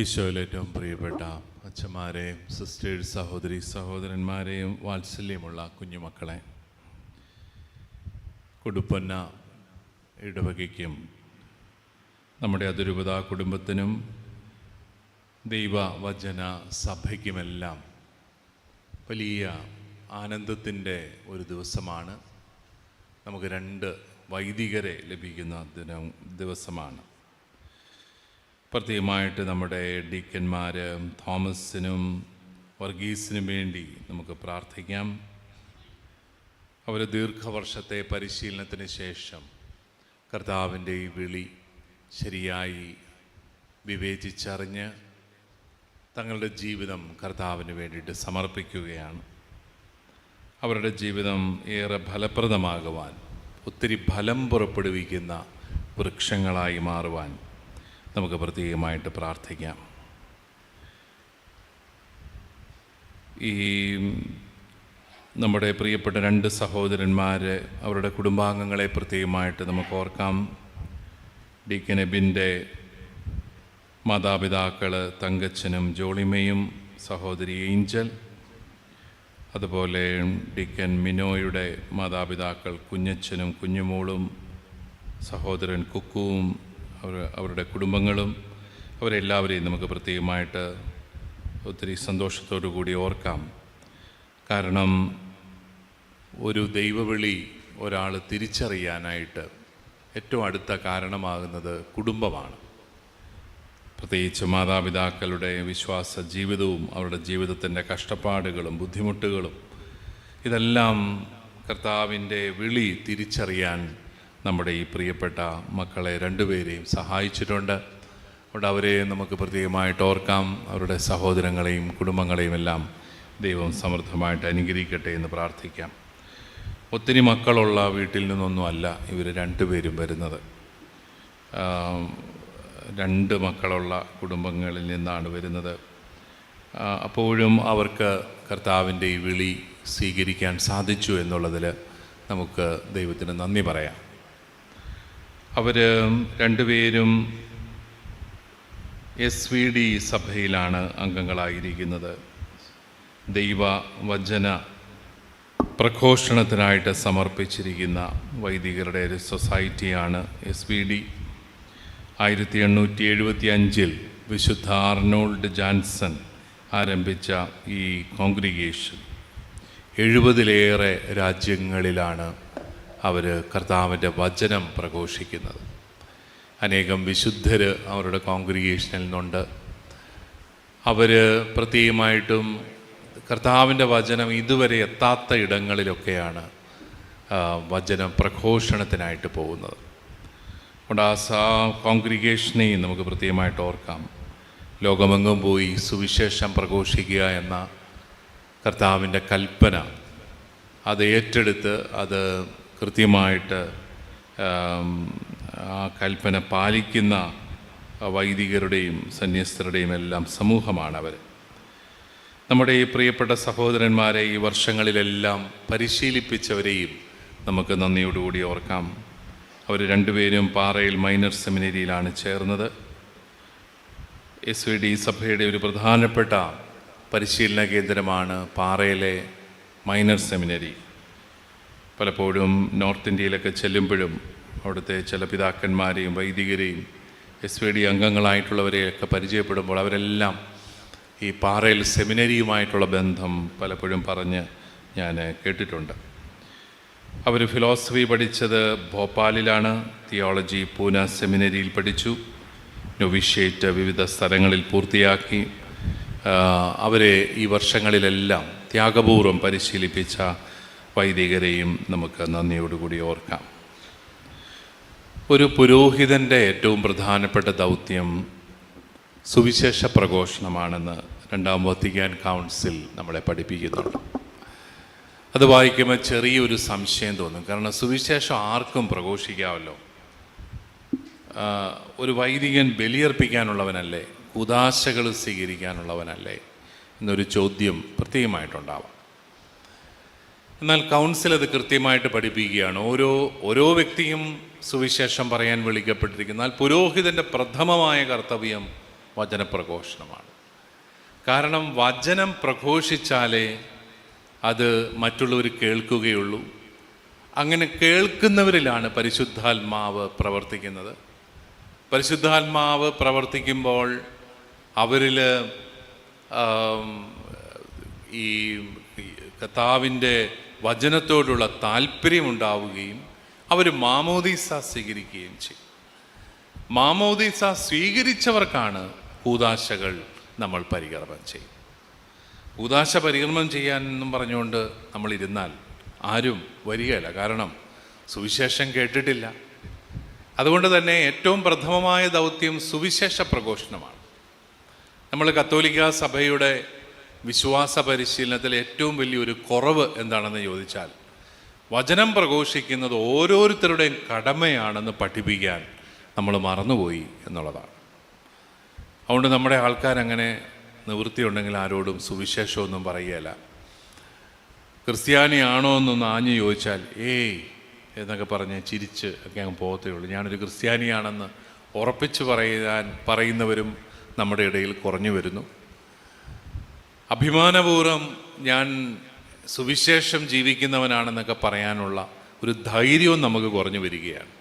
ഈശോയിൽ ഏറ്റവും പ്രിയപ്പെട്ട അച്ഛന്മാരെയും സിസ്റ്റേഴ്സ്, സഹോദരി സഹോദരന്മാരെയും വാത്സല്യമുള്ള കുഞ്ഞുമക്കളെ, കൊടുപ്പന്ന ഇടവകയ്ക്കും നമ്മുടെ അതിരൂപത കുടുംബത്തിനും ദൈവവചന സഭയ്ക്കുമെല്ലാം വലിയ ആനന്ദത്തിൻ്റെ ഒരു ദിവസമാണ്. നമുക്ക് 2 വൈദികരെ ലഭിക്കുന്ന ദിവസമാണ്. പ്രത്യേകമായിട്ട് നമ്മുടെ ഡീക്കന്മാർ തോമസിനും വർഗീസിനും വേണ്ടി നമുക്ക് പ്രാർത്ഥിക്കാം. അവർ ദീർഘവർഷത്തെ പരിശീലനത്തിന് ശേഷം കർത്താവിൻ്റെ ഈ വിളി ശരിയായി വിവേചിച്ചറിഞ്ഞ് തങ്ങളുടെ ജീവിതം കർത്താവിന് വേണ്ടിയിട്ട് സമർപ്പിക്കുകയാണ്. അവരുടെ ജീവിതം ഏറെ ഫലപ്രദമാകുവാൻ, ഒത്തിരി ഫലം പുറപ്പെടുവിക്കുന്ന വൃക്ഷങ്ങളായി മാറുവാൻ നമുക്ക് പ്രത്യേകമായിട്ട് പ്രാർത്ഥിക്കാം. ഈ നമ്മുടെ പ്രിയപ്പെട്ട 2 സഹോദരന്മാർ, അവരുടെ കുടുംബാംഗങ്ങളെ പ്രത്യേകമായിട്ട് നമുക്ക് ഓർക്കാം. ഡീക്കൻ എബിൻ്റെ മാതാപിതാക്കൾ തങ്കച്ചനും ജോളിമയും, സഹോദരി ഏഞ്ചൽ, അതുപോലെ ഡീക്കൻ മിനോയുടെ മാതാപിതാക്കൾ കുഞ്ഞച്ചനും കുഞ്ഞുമോളും, സഹോദരൻ കുക്കുവും അവരുടെ കുടുംബങ്ങളും, അവരെല്ലാവരെയും നമുക്ക് പ്രത്യേകമായിട്ട് ഒത്തിരി സന്തോഷത്തോടു കൂടി ഓർക്കാം. കാരണം ഒരു ദൈവവിളി ഒരാൾ തിരിച്ചറിയാനായിട്ട് ഏറ്റവും അടുത്ത കാരണമാകുന്നത് കുടുംബമാണ്. പ്രത്യേകിച്ച് മാതാപിതാക്കളുടെ വിശ്വാസ ജീവിതവും അവരുടെ ജീവിതത്തിൻ്റെ കഷ്ടപ്പാടുകളും ബുദ്ധിമുട്ടുകളും ഇതെല്ലാം കർത്താവിൻ്റെ വിളി തിരിച്ചറിയാൻ നമ്മുടെ ഈ പ്രിയപ്പെട്ട മക്കളെ 2 പേരെയും സഹായിച്ചിട്ടുണ്ട്. അതുകൊണ്ട് അവരെ നമുക്ക് പ്രത്യേകമായിട്ട് ഓർക്കാം. അവരുടെ സഹോദരങ്ങളെയും കുടുംബങ്ങളെയും എല്ലാം ദൈവം സമൃദ്ധമായിട്ട് അനുഗ്രഹിക്കട്ടെ എന്ന് പ്രാർത്ഥിക്കാം. ഒത്തിരി മക്കളുള്ള വീട്ടിൽ നിന്നൊന്നുമല്ല ഇവർ 2 പേരും വരുന്നത്. 2 മക്കളുള്ള കുടുംബങ്ങളിൽ നിന്നാണ് വരുന്നത്. അപ്പോഴും അവർക്ക് കർത്താവിൻ്റെ ഈ വിളി സ്വീകരിക്കാൻ സാധിച്ചു എന്നുള്ളതിൽ നമുക്ക് ദൈവത്തിന് നന്ദി പറയാം. അവർ 2 പേരും SVD സഭയിലാണ് അംഗങ്ങളായിരിക്കുന്നത്. ദൈവവചന പ്രഘോഷണത്തിനായിട്ട് സമർപ്പിച്ചിരിക്കുന്ന വൈദികരുടെ ഒരു സൊസൈറ്റിയാണ് SVD. 1875 വിശുദ്ധ ആർണോൾഡ് ജാൻസൺ ആരംഭിച്ച ഈ കോൺഗ്രിഗേഷൻ 70-ലേറെ രാജ്യങ്ങളിലാണ് അവർ കർത്താവിൻ്റെ വചനം പ്രഘോഷിക്കുന്നത്. അനേകം വിശുദ്ധർ അവരുടെ കോൺഗ്രിഗേഷനിൽ നിന്നുണ്ട്. അവർ പ്രത്യേകമായിട്ടും കർത്താവിൻ്റെ വചനം ഇതുവരെ എത്താത്ത ഇടങ്ങളിലൊക്കെയാണ് വചന പ്രഘോഷണത്തിനായിട്ട് പോകുന്നത്. അതുകൊണ്ട് ആ കോൺഗ്രിഗേഷനെയും നമുക്ക് പ്രത്യേകമായിട്ട് ഓർക്കാം. ലോകമെങ്ങും പോയി സുവിശേഷം പ്രഘോഷിക്കുക എന്ന കർത്താവിൻ്റെ കൽപ്പന അത് ഏറ്റെടുത്ത് അത് കൃത്യമായിട്ട് ആ കൽപ്പന പാലിക്കുന്ന വൈദികരുടെയും സന്യസ്തരുടെയും എല്ലാം സമൂഹമാണ് അവർ. നമ്മുടെ ഈ പ്രിയപ്പെട്ട സഹോദരന്മാരെ ഈ വർഷങ്ങളിലെല്ലാം പരിശീലിപ്പിച്ചവരെയും നമുക്ക് നന്ദിയോടുകൂടി ഓർക്കാം. അവർ 2 പേരും പാറയിൽ മൈനർ സെമിനറിയിലാണ് ചേർന്നത്. SVD സഭയുടെ ഒരു പ്രധാനപ്പെട്ട പരിശീലന കേന്ദ്രമാണ് പാറയിലെ മൈനർ സെമിനറി. പലപ്പോഴും നോർത്ത് ഇന്ത്യയിലൊക്കെ ചെല്ലുമ്പോഴും അവിടുത്തെ ചില പിതാക്കന്മാരെയും വൈദികരെയും SVD അംഗങ്ങളായിട്ടുള്ളവരെയൊക്കെ പരിചയപ്പെടുമ്പോൾ അവരെല്ലാം ഈ പാറയിൽ സെമിനറിയുമായിട്ടുള്ള ബന്ധം പലപ്പോഴും പറഞ്ഞ് ഞാൻ കേട്ടിട്ടുണ്ട്. അവർ ഫിലോസഫി പഠിച്ചത് ഭോപ്പാലിലാണ്. തിയോളജി പൂന സെമിനറിയിൽ പഠിച്ചു. നൊവിഷ്യേറ്റ് വിവിധ സ്ഥലങ്ങളിൽ പൂർത്തിയാക്കി. അവരെ ഈ വർഷങ്ങളിലെല്ലാം ത്യാഗപൂർവ്വം പരിശീലിപ്പിച്ച വൈദികരെയും നമുക്ക് നന്ദിയോടുകൂടി ഓർക്കാം. ഒരു പുരോഹിതൻ്റെ ഏറ്റവും പ്രധാനപ്പെട്ട ദൗത്യം സുവിശേഷ പ്രഘോഷണമാണെന്ന് 2ാം വത്തിക്കാൻ കൗൺസിൽ നമ്മളെ പഠിപ്പിക്കുന്നുണ്ട്. അത് വായിക്കുമ്പോൾ ചെറിയൊരു സംശയം തോന്നും. കാരണം സുവിശേഷം ആർക്കും പ്രഘോഷിക്കാമല്ലോ. ഒരു വൈദികൻ ബലിയർപ്പിക്കാനുള്ളവനല്ലേ, ഉദാശകൾ സ്വീകരിക്കാനുള്ളവനല്ലേ എന്നൊരു ചോദ്യം പ്രത്യേകമായിട്ടുണ്ടാവാം. എന്നാൽ കൗൺസിൽ അത് കൃത്യമായിട്ട് പഠിപ്പിക്കുകയാണ്. ഓരോ വ്യക്തിയും സുവിശേഷം പറയാൻ വിളിക്കപ്പെട്ടിരിക്കുന്നു. എന്നാൽ പുരോഹിതൻ്റെ പ്രഥമമായ കർത്തവ്യം വചനപ്രഘോഷണമാണ്. കാരണം വചനം പ്രഘോഷിച്ചാലേ അത് മറ്റുള്ളവർ കേൾക്കുകയുള്ളൂ. അങ്ങനെ കേൾക്കുന്നവരിലാണ് പരിശുദ്ധാത്മാവ് പ്രവർത്തിക്കുന്നത്. പരിശുദ്ധാത്മാവ് പ്രവർത്തിക്കുമ്പോൾ അവരിൽ ഈ കർത്താവിൻ്റെ വചനത്തോടുള്ള താല്പര്യമുണ്ടാവുകയും അവർ മാമോദീസ സ്വീകരിക്കുകയും ചെയ്യും. മാമോദീസ സ്വീകരിച്ചവർക്കാണ് കൂദാശകൾ നമ്മൾ പരികർമ്മം ചെയ്യും. കൂദാശ പരികർമ്മം ചെയ്യാനെന്നും പറഞ്ഞുകൊണ്ട് നമ്മളിരുന്നാൽ ആരും വരികയില്ല. കാരണം സുവിശേഷം കേട്ടിട്ടില്ല. അതുകൊണ്ട് തന്നെ ഏറ്റവും പ്രഥമമായ ദൗത്യം സുവിശേഷ പ്രഘോഷണമാണ്. നമ്മൾ കത്തോലിക്ക സഭയുടെ വിശ്വാസ പരിശീലനത്തിൽ ഏറ്റവും വലിയൊരു കുറവ് എന്താണെന്ന് ചോദിച്ചാൽ, വചനം പ്രഘോഷിക്കുന്നത് ഓരോരുത്തരുടെയും കടമയാണെന്ന് പഠിപ്പിക്കാൻ നമ്മൾ മറന്നുപോയി എന്നുള്ളതാണ്. അതുകൊണ്ട് നമ്മുടെ ആൾക്കാരങ്ങനെ നിവൃത്തിയുണ്ടെങ്കിൽ ആരോടും സുവിശേഷമൊന്നും പറയുകയില്ല. ക്രിസ്ത്യാനിയാണോ എന്നൊന്ന് ആഞ്ഞു ചോദിച്ചാൽ ഏയ് എന്നൊക്കെ പറഞ്ഞ് ചിരിച്ച് ഒക്കെ അങ്ങ് പോകത്തേ ഉള്ളൂ. ഞാനൊരു ക്രിസ്ത്യാനിയാണെന്ന് ഉറപ്പിച്ച് പറയുന്നവരും നമ്മുടെ ഇടയിൽ കുറഞ്ഞു വരുന്നു. അഭിമാനപൂർവ്വം ഞാൻ സുവിശേഷം ജീവിക്കുന്നവനാണെന്നൊക്കെ പറയാനുള്ള ഒരു ധൈര്യവും നമുക്ക് കുറഞ്ഞു വരികയാണ്.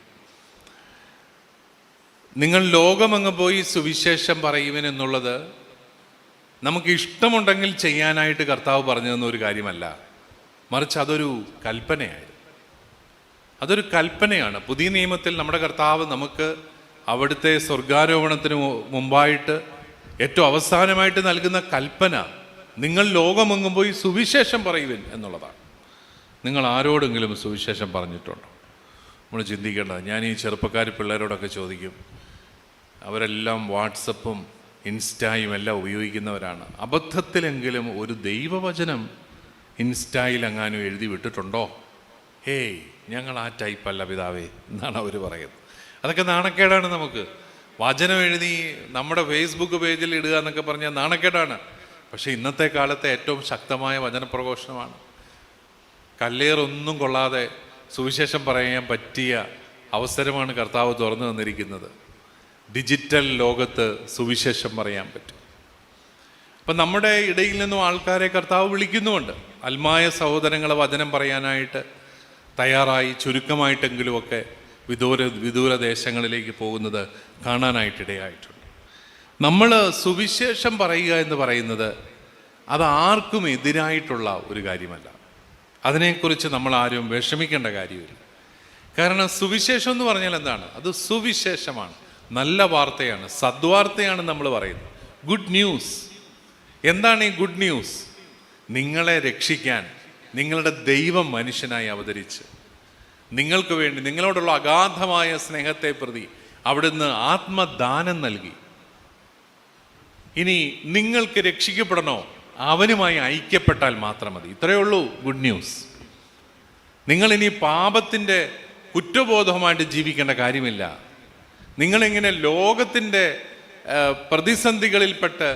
നിങ്ങൾ ലോകമങ്ങ് പോയി സുവിശേഷം പറയുവനെന്നുള്ളത് നമുക്ക് ഇഷ്ടമുണ്ടെങ്കിൽ ചെയ്യാനായിട്ട് കർത്താവ് പറഞ്ഞു തന്ന ഒരു കാര്യമല്ല, മറിച്ച് അതൊരു കൽപ്പനയായിരുന്നു. അതൊരു കൽപ്പനയാണ്. പുതിയ നിയമത്തിൽ നമ്മുടെ കർത്താവ് നമുക്ക് അവിടുത്തെ സ്വർഗാരോപണത്തിന് മുമ്പായിട്ട് ഏറ്റവും അവസാനമായിട്ട് നൽകുന്ന കൽപ്പന നിങ്ങൾ ലോകമെങ്ങും പോയി സുവിശേഷം പറയുവിൻ എന്നുള്ളതാണ്. നിങ്ങൾ ആരോടെങ്കിലും സുവിശേഷം പറഞ്ഞിട്ടുണ്ടോ? നമ്മൾ ചിന്തിക്കേണ്ടത്. ഞാൻ ഈ ചെറുപ്പക്കാർ പിള്ളേരോടൊക്കെ ചോദിക്കും, അവരെല്ലാം വാട്സപ്പും ഇൻസ്റ്റായും എല്ലാം ഉപയോഗിക്കുന്നവരാണ്. അബദ്ധത്തിലെങ്കിലും ഒരു ദൈവവചനം ഇൻസ്റ്റായിൽ എങ്ങാനും എഴുതി വിട്ടിട്ടുണ്ടോ? ഹേയ്, ഞങ്ങൾ ആ ടൈപ്പല്ല പിതാവേ എന്നാണ് അവർ പറയുന്നത്. അതൊക്കെ നാണക്കേടാണ്. നമുക്ക് വചനം എഴുതി നമ്മുടെ ഫേസ്ബുക്ക് പേജിൽ ഇടുക എന്നൊക്കെ പറഞ്ഞാൽ നാണക്കേടാണ്. പക്ഷേ ഇന്നത്തെ കാലത്തെ ഏറ്റവും ശക്തമായ വചനപ്രഘോഷണമാണ്. കല്ലേറൊന്നും കൊള്ളാതെ സുവിശേഷം പറയാൻ പറ്റിയ അവസരമാണ് കർത്താവ് തുറന്നു തന്നിരിക്കുന്നത്. ഡിജിറ്റൽ ലോകത്ത് സുവിശേഷം പറയാൻ പറ്റും. അപ്പം നമ്മുടെ ഇടയിൽ നിന്നും ആൾക്കാരെ കർത്താവ് വിളിക്കുന്നുമുണ്ട്. അൽമായ സഹോദരങ്ങളെ വചനം പറയാനായിട്ട് തയ്യാറായി ചുരുക്കമായിട്ടെങ്കിലുമൊക്കെ വിദൂര ദേശങ്ങളിലേക്ക് പോകുന്നത് കാണാനായിട്ടിടയായിട്ടുണ്ട്. നമ്മൾ സുവിശേഷം പറയുക എന്ന് പറയുന്നത് അത് ആർക്കും എതിരായിട്ടുള്ള ഒരു കാര്യമല്ല. അതിനെക്കുറിച്ച് നമ്മൾ ആരും വിഷമിക്കേണ്ട കാര്യമില്ല. കാരണം സുവിശേഷം എന്ന് പറഞ്ഞാൽ എന്താണ്? അത് സുവിശേഷമാണ്, നല്ല വാർത്തയാണ്, സദ്വാർത്തയാണ് നമ്മൾ പറയുന്നത്. Good news. എന്താണ് ഈ ഗുഡ് ന്യൂസ്? നിങ്ങളെ രക്ഷിക്കാൻ നിങ്ങളുടെ ദൈവം മനുഷ്യനായി അവതരിച്ച് നിങ്ങൾക്ക് വേണ്ടി നിങ്ങളോടുള്ള അഗാധമായ സ്നേഹത്തെ പ്രതി അവിടുന്ന് ആത്മദാനം നൽകി. ഇനി നിങ്ങൾക്ക് രക്ഷിക്കപ്പെടണോ? അവനുമായി ഐക്യപ്പെട്ടാൽ മാത്രം മതി. ഇത്രയേ ഉള്ളൂ ഗുഡ് ന്യൂസ്. നിങ്ങളിനി പാപത്തിൻ്റെ കുറ്റബോധമായിട്ട് ജീവിക്കേണ്ട കാര്യമില്ല. നിങ്ങളിങ്ങനെ ലോകത്തിൻ്റെ പ്രതിസന്ധികളിൽപ്പെട്ട്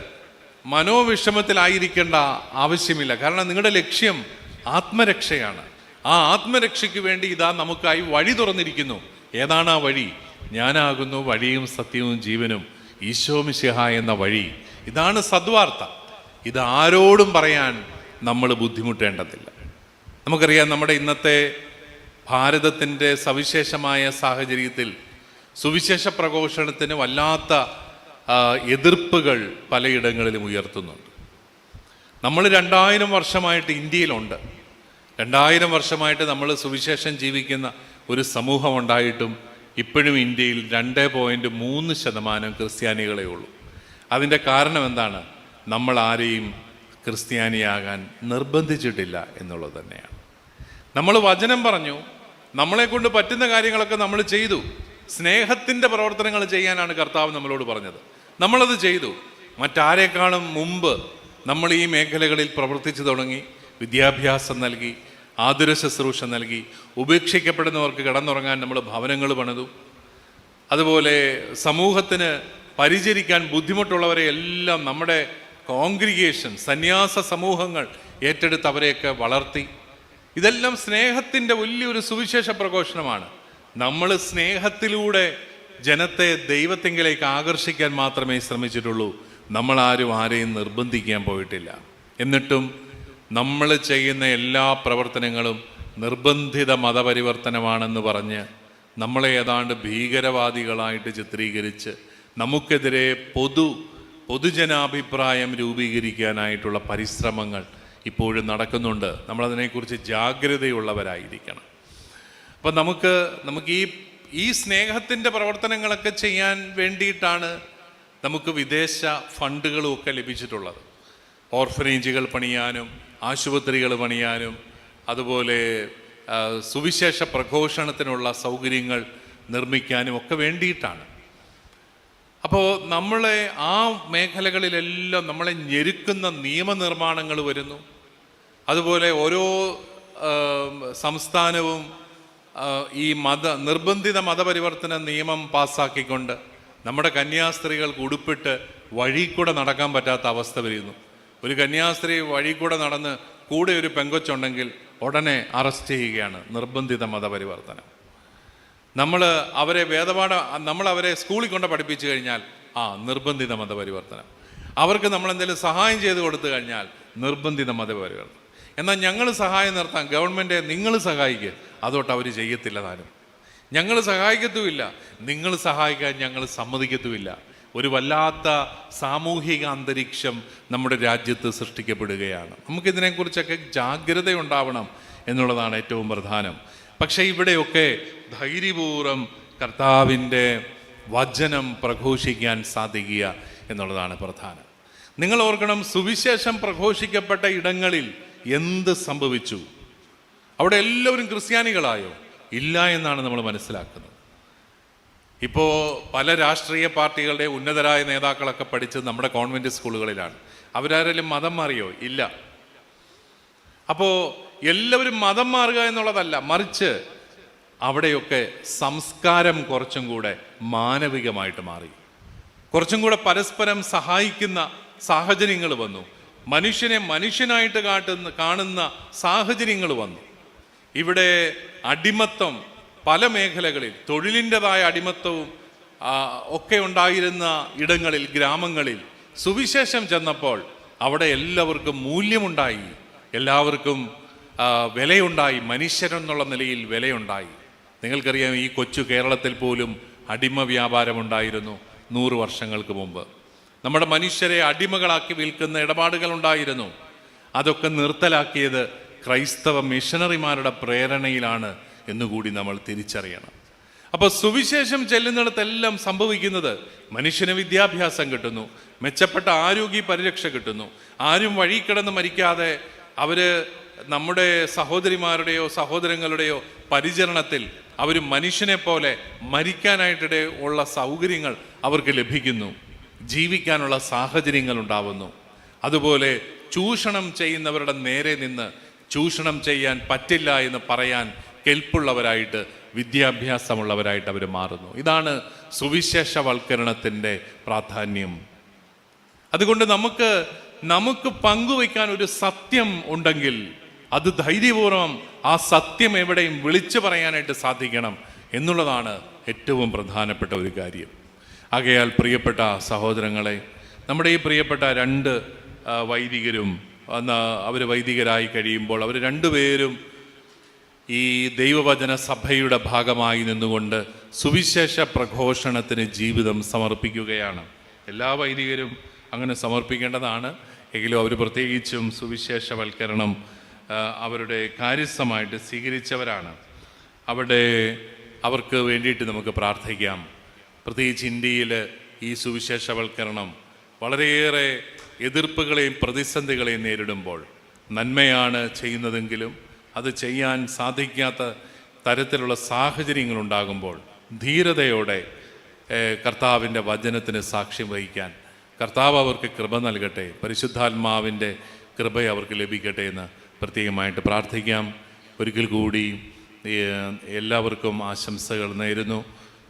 മനോവിഷമത്തിലായിരിക്കേണ്ട ആവശ്യമില്ല. കാരണം നിങ്ങളുടെ ലക്ഷ്യം ആത്മരക്ഷയാണ്. ആ ആത്മരക്ഷയ്ക്ക് വേണ്ടി ഇതാ നമുക്കായി വഴി തുറന്നിരിക്കുന്നു. ഏതാണ് ആ വഴി? ഞാനാകുന്നു വഴിയും സത്യവും ജീവനും, ഈശോ മിശിഹ എന്ന വഴി. ഇതാണ് സദ്വാർത്ത. ഇത് ആരോടും പറയാൻ നമ്മൾ ബുദ്ധിമുട്ടേണ്ടതില്ല. നമുക്കറിയാം, നമ്മുടെ ഇന്നത്തെ ഭാരതത്തിൻ്റെ സവിശേഷമായ സാഹചര്യത്തിൽ സുവിശേഷ പ്രഘോഷണത്തിന് വല്ലാത്ത എതിർപ്പുകൾ പലയിടങ്ങളിലും ഉയർത്തുന്നുണ്ട്. നമ്മൾ 2000 വർഷമായിട്ട് ഇന്ത്യയിലുണ്ട്. 2000 വർഷമായിട്ട് നമ്മൾ സുവിശേഷം ജീവിക്കുന്ന ഒരു സമൂഹം ഉണ്ടായിട്ടും ഇപ്പോഴും ഇന്ത്യയിൽ 2.3% ക്രിസ്ത്യാനികളേ ഉള്ളൂ. അതിൻ്റെ കാരണം എന്താണ്? നമ്മൾ ആരെയും ക്രിസ്ത്യാനിയാകാൻ നിർബന്ധിച്ചിട്ടില്ല എന്നുള്ളത് തന്നെയാണ്. നമ്മൾ വചനം പറഞ്ഞു, നമ്മളെ കൊണ്ട് പറ്റുന്ന കാര്യങ്ങളൊക്കെ നമ്മൾ ചെയ്തു. സ്നേഹത്തിൻ്റെ പ്രവർത്തനങ്ങൾ ചെയ്യാനാണ് കർത്താവ് നമ്മളോട് പറഞ്ഞത്. നമ്മളത് ചെയ്തു. മറ്റാരേക്കാളും മുമ്പ് നമ്മൾ ഈ മേഖലകളിൽ പ്രവർത്തിച്ചു തുടങ്ങി. വിദ്യാഭ്യാസം നൽകി, ആതുര ശുശ്രൂഷ നൽകി, ഉപേക്ഷിക്കപ്പെടുന്നവർക്ക് കിടന്നുറങ്ങാൻ നമ്മൾ ഭവനങ്ങൾ പണിതു. അതുപോലെ സമൂഹത്തിന് പരിചരിക്കാൻ ബുദ്ധിമുട്ടുള്ളവരെ എല്ലാം നമ്മുടെ കോൺഗ്രിഗേഷൻ, സന്യാസ സമൂഹങ്ങൾ ഏറ്റെടുത്ത് അവരെയൊക്കെ വളർത്തി. ഇതെല്ലാം സ്നേഹത്തിൻ്റെ വലിയൊരു സുവിശേഷ പ്രഘോഷണമാണ്. നമ്മൾ സ്നേഹത്തിലൂടെ ജനത്തെ ദൈവത്തെങ്കിലേക്ക് ആകർഷിക്കാൻ മാത്രമേ ശ്രമിച്ചിട്ടുള്ളൂ. നമ്മളാരും ആരെയും നിർബന്ധിക്കാൻ പോയിട്ടില്ല. എന്നിട്ടും നമ്മൾ ചെയ്യുന്ന എല്ലാ പ്രവർത്തനങ്ങളും നിർബന്ധിത മതപരിവർത്തനമാണെന്ന് പറഞ്ഞ് നമ്മളെ ഏതാണ്ട് ഭീകരവാദികളായിട്ട് ചിത്രീകരിച്ച് നമുക്കെതിരെ പൊതുജനാഭിപ്രായം രൂപീകരിക്കാനായിട്ടുള്ള പരിശ്രമങ്ങൾ ഇപ്പോഴും നടക്കുന്നുണ്ട്. നമ്മളതിനെക്കുറിച്ച് ജാഗ്രതയുള്ളവരായിരിക്കണം. അപ്പം നമുക്ക് ഈ സ്നേഹത്തിൻ്റെ പ്രവർത്തനങ്ങളൊക്കെ ചെയ്യാൻ വേണ്ടിയിട്ടാണ് നമുക്ക് വിദേശ ഫണ്ടുകളും ഒക്കെ ലഭിച്ചിട്ടുള്ളത്. ഓർഫനേജുകൾ പണിയാനും ആശുപത്രികൾ പണിയാനും അതുപോലെ സുവിശേഷ പ്രഘോഷണത്തിനുള്ള സൗകര്യങ്ങൾ നിർമ്മിക്കാനും ഒക്കെ വേണ്ടിയിട്ടാണ്. അപ്പോൾ നമ്മളെ ആ മേഖലകളിലെല്ലാം നമ്മളെ ഞെരുക്കുന്ന നിയമനിർമ്മാണങ്ങൾ വരുന്നു. അതുപോലെ ഓരോ സംസ്ഥാനവും ഈ നിർബന്ധിത മതപരിവർത്തന നിയമം പാസ്സാക്കിക്കൊണ്ട് നമ്മുടെ കന്യാസ്ത്രീകൾക്ക് ഉടുപ്പിട്ട് വഴി കൂടെ നടക്കാൻ പറ്റാത്ത അവസ്ഥ വരുന്നു. ഒരു കന്യാസ്ത്രീ വഴി കൂടെ നടന്ന് കൂടെ ഒരു പെങ്കൊച്ചുണ്ടെങ്കിൽ ഉടനെ അറസ്റ്റ് ചെയ്യുകയാണ്. നിർബന്ധിത മതപരിവർത്തനം. നമ്മൾ അവരെ സ്കൂളിൽ കൊണ്ട് പഠിപ്പിച്ചു കഴിഞ്ഞാൽ നിർബന്ധിത മതപരിവർത്തനം. അവർക്ക് നമ്മളെന്തെങ്കിലും സഹായം ചെയ്ത് കൊടുത്തു കഴിഞ്ഞാൽ നിർബന്ധിത മതപരിവർത്തനം. എന്നാൽ ഞങ്ങൾ സഹായം നിർത്താൻ ഗവൺമെൻറ് നിങ്ങൾ സഹായിക്കുക, അതോട്ട് അവർ ചെയ്യത്തില്ല. താനും ഞങ്ങൾ സഹായിക്കത്തുമില്ല, നിങ്ങൾ സഹായിക്കാൻ ഞങ്ങൾ സമ്മതിക്കത്തുമില്ല. ഒരു വല്ലാത്ത സാമൂഹിക അന്തരീക്ഷം നമ്മുടെ രാജ്യത്ത് സൃഷ്ടിക്കപ്പെടുകയാണ്. നമുക്കിതിനെക്കുറിച്ചൊക്കെ ജാഗ്രതയുണ്ടാവണം എന്നുള്ളതാണ് ഏറ്റവും പ്രധാനം. പക്ഷേ ഇവിടെയൊക്കെ ധൈര്യപൂർവ്വം കർത്താവിൻ്റെ വചനം പ്രഘോഷിക്കാൻ സാധിക്കുക എന്നുള്ളതാണ് പ്രധാനം. നിങ്ങൾ ഓർക്കണം, സുവിശേഷം പ്രഘോഷിക്കപ്പെട്ട ഇടങ്ങളിൽ എന്ത് സംഭവിച്ചു? അവിടെ എല്ലാവരും ക്രിസ്ത്യാനികളായോ? ഇല്ല എന്നാണ് നമ്മൾ മനസ്സിലാക്കുന്നത്. ഇപ്പോൾ പല രാഷ്ട്രീയ പാർട്ടികളുടെ ഉന്നതരായ നേതാക്കളൊക്കെ പഠിച്ചത് നമ്മുടെ കോൺവെൻറ്റ് സ്കൂളുകളിലാണ്. അവരാരെങ്കിലും മതം മാറിയോ? ഇല്ല. അപ്പോൾ എല്ലാവരും മതം മാറുക എന്നുള്ളതല്ല, മറിച്ച് അവിടെയൊക്കെ സംസ്കാരം കുറച്ചും കൂടെ മാനവികമായിട്ട് മാറി. കുറച്ചും കൂടെ പരസ്പരം സഹായിക്കുന്ന സാഹചര്യങ്ങൾ വന്നു. മനുഷ്യനെ മനുഷ്യനായിട്ട് കാണുന്ന സാഹചര്യങ്ങൾ വന്നു. ഇവിടെ അടിമത്തം പല മേഖലകളിൽ, തൊഴിലിൻ്റെതായ അടിമത്തവും ഒക്കെ ഉണ്ടായിരുന്ന ഇടങ്ങളിൽ, ഗ്രാമങ്ങളിൽ സുവിശേഷം ചെന്നപ്പോൾ അവിടെ എല്ലാവർക്കും മൂല്യമുണ്ടായി, എല്ലാവർക്കും വിലയുണ്ടായി, മനുഷ്യരെന്നുള്ള നിലയിൽ വിലയുണ്ടായി. നിങ്ങൾക്കറിയാം, ഈ കൊച്ചു കേരളത്തിൽ പോലും അടിമ വ്യാപാരമുണ്ടായിരുന്നു 100 വർഷങ്ങൾക്ക് മുമ്പ്. നമ്മുടെ മനുഷ്യരെ അടിമകളാക്കി വിൽക്കുന്ന ഇടപാടുകൾ ഉണ്ടായിരുന്നു. അതൊക്കെ നിർത്തലാക്കിയത് ക്രൈസ്തവ മിഷണറിമാരുടെ പ്രേരണയിലാണ് എന്നുകൂടി നമ്മൾ തിരിച്ചറിയണം. അപ്പോൾ സുവിശേഷം ചെല്ലുന്നിടത്തെല്ലാം സംഭവിക്കുന്നത് മനുഷ്യന് വിദ്യാഭ്യാസം കിട്ടുന്നു, മെച്ചപ്പെട്ട ആരോഗ്യ പരിരക്ഷ കിട്ടുന്നു. ആരും വഴി കിടന്ന് മരിക്കാതെ അവർ നമ്മുടെ സഹോദരിമാരുടെയോ സഹോദരങ്ങളുടെയോ പരിചരണത്തിൽ അവർ മനുഷ്യനെ പോലെ മരിക്കാനായിട്ടിട ഉള്ള സൗകര്യങ്ങൾ അവർക്ക് ലഭിക്കുന്നു. ജീവിക്കാനുള്ള സാഹചര്യങ്ങൾ ഉണ്ടാവുന്നു. അതുപോലെ ചൂഷണം ചെയ്യുന്നവരുടെ നേരെ നിന്ന് ചൂഷണം ചെയ്യാൻ പറ്റില്ല എന്ന് പറയാൻ കെൽപ്പുള്ളവരായിട്ട്, വിദ്യാഭ്യാസമുള്ളവരായിട്ട് അവർ മാറുന്നു. ഇതാണ് സുവിശേഷവൽക്കരണത്തിൻ്റെ പ്രാധാന്യം. അതുകൊണ്ട് നമുക്ക് പങ്കുവയ്ക്കാൻ ഒരു സത്യം ഉണ്ടെങ്കിൽ അത് ധൈര്യപൂർവ്വം ആ സത്യം എവിടെയും വിളിച്ചു പറയാനായിട്ട് സാധിക്കണം എന്നുള്ളതാണ് ഏറ്റവും പ്രധാനപ്പെട്ട ഒരു കാര്യം. ആകയാൽ പ്രിയപ്പെട്ട സഹോദരങ്ങളെ, നമ്മുടെ ഈ പ്രിയപ്പെട്ട 2 വൈദികരും അവർ വൈദികരായി കഴിയുമ്പോൾ അവർ രണ്ടുപേരും ഈ ദൈവവചന സഭയുടെ ഭാഗമായി നിന്നുകൊണ്ട് സുവിശേഷ പ്രഘോഷണത്തിന് ജീവിതം സമർപ്പിക്കുകയാണ്. എല്ലാ വൈദികരും അങ്ങനെ സമർപ്പിക്കേണ്ടതാണ്. എങ്കിലും അവർ പ്രത്യേകിച്ചും സുവിശേഷവൽക്കരണം അവരുടെ കാര്യസ്ഥമായിട്ട് സ്വീകരിച്ചവരാണ്. അവർക്ക് വേണ്ടിയിട്ട് നമുക്ക് പ്രാർത്ഥിക്കാം. പ്രത്യേകിച്ച് ഇന്ത്യയിൽ ഈ സുവിശേഷവൽക്കരണം വളരെയേറെ എതിർപ്പുകളെയും പ്രതിസന്ധികളെയും നേരിടുമ്പോൾ, നന്മയാണ് ചെയ്യുന്നതെങ്കിലും അത് ചെയ്യാൻ സാധിക്കാത്ത തരത്തിലുള്ള സാഹചര്യങ്ങളുണ്ടാകുമ്പോൾ ധീരതയോടെ കർത്താവിൻ്റെ വചനത്തിന് സാക്ഷ്യം വഹിക്കാൻ കർത്താവ് അവർക്ക് കൃപ നൽകട്ടെ. പരിശുദ്ധാത്മാവിൻ്റെ കൃപ അവർക്ക് ലഭിക്കട്ടെ എന്ന് പ്രത്യേകമായിട്ട് പ്രാർത്ഥിക്കാം. ഒരിക്കൽ കൂടി എല്ലാവർക്കും ആശംസകൾ നേരുന്നു.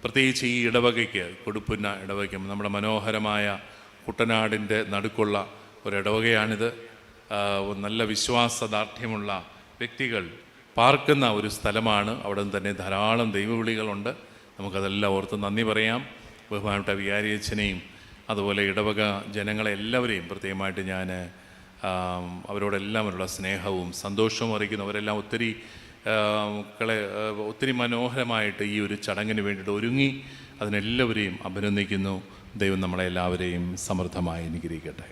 പ്രത്യേകിച്ച് ഈ ഇടവകയ്ക്ക്, കൊടുപ്പുന്ന ഇടവകയ്ക്കും, നമ്മുടെ മനോഹരമായ കുട്ടനാടിൻ്റെ നടുക്കുള്ള ഒരിടവകയാണിത്. നല്ല വിശ്വാസദാർഢ്യമുള്ള വ്യക്തികൾ പാർക്കുന്ന ഒരു സ്ഥലമാണ്. അവിടെ തന്നെ ധാരാളം ദൈവവിളികളുണ്ട്. നമുക്കതെല്ലാം ഓർത്ത് നന്ദി പറയാം. ബഹുമാനപ്പെട്ട വികാരിയച്ഛനെയും അതുപോലെ ഇടവക ജനങ്ങളെ എല്ലാവരെയും പ്രത്യേകമായിട്ട് ഞാൻ അവരോടെല്ലാവരുള്ള സ്നേഹവും സന്തോഷവും അറിയിക്കുന്നു. അവരെല്ലാം ഒത്തിരി മനോഹരമായിട്ട് ഈ ഒരു ചടങ്ങിന് വേണ്ടിയിട്ട് ഒരുങ്ങി. അതിനെല്ലാവരെയും അഭിനന്ദിക്കുന്നു. ദൈവം നമ്മളെല്ലാവരെയും സമൃദ്ധമായി അനുഗ്രഹിക്കട്ടെ.